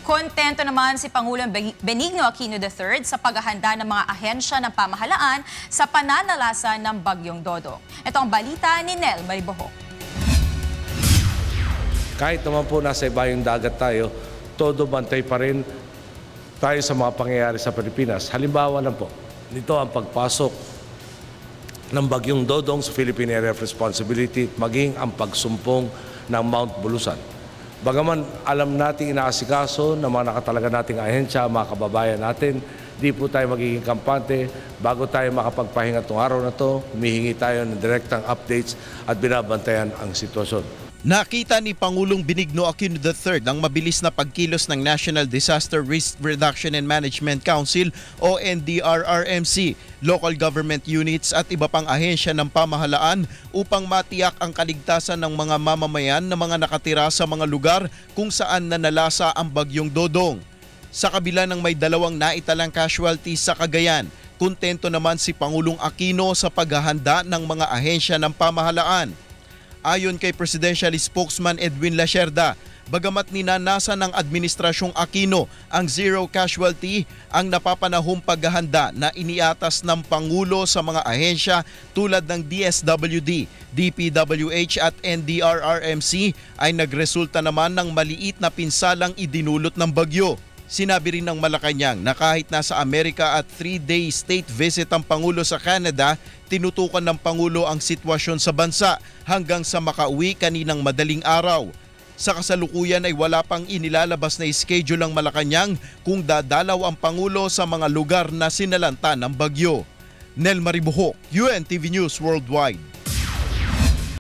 Kontento naman si Pangulong Benigno Aquino III sa paghahanda ng mga ahensya ng pamahalaan sa pananalasa ng Bagyong Dodong. Ito ang balita ni Nel Maribojo. Kahit naman po nasa ibayong dagat tayo, todo bantay pa rin tayo sa mga pangyayari sa Pilipinas. Halimbawa na po, nito ang pagpasok ng Bagyong Dodong sa Philippine Area of Responsibility, maging ang pagsumpong ng Mount Bulusan. Bagaman alam natin inaasikaso ng mga nakatalaga nating ahensya, mga kababayan natin, di po tayo magiging kampante. Bago tayo makapagpahinga itong araw na ito, humihingi tayo ng direktang updates at binabantayan ang sitwasyon. Nakita ni Pangulong Benigno Aquino III ang mabilis na pagkilos ng National Disaster Risk Reduction and Management Council o NDRRMC, local government units at iba pang ahensya ng pamahalaan upang matiyak ang kaligtasan ng mga mamamayan na mga nakatira sa mga lugar kung saan nanalasa ang Bagyong Dodong. Sa kabila ng may 2 naitalang casualties sa Cagayan, kontento naman si Pangulong Aquino sa paghahanda ng mga ahensya ng pamahalaan. Ayon kay Presidential Spokesman Edwin Lacerda, bagamat ninanasa ng Administrasyong Aquino ang zero casualty, ang napapanahong paghahanda na iniatas ng Pangulo sa mga ahensya tulad ng DSWD, DPWH at NDRRMC ay nagresulta naman ng maliit na pinsalang idinulot ng bagyo. Sinabi rin ng Malacanang na kahit nasa Amerika at 3-day state visit ang Pangulo sa Canada, tinutukan ng Pangulo ang sitwasyon sa bansa hanggang sa makauwi kaninang madaling araw. Sa kasalukuyan ay wala pang inilalabas na schedule ang Malacanang kung dadalaw ang Pangulo sa mga lugar na sinalanta ng bagyo. Nel Maribojo, UNTV News Worldwide.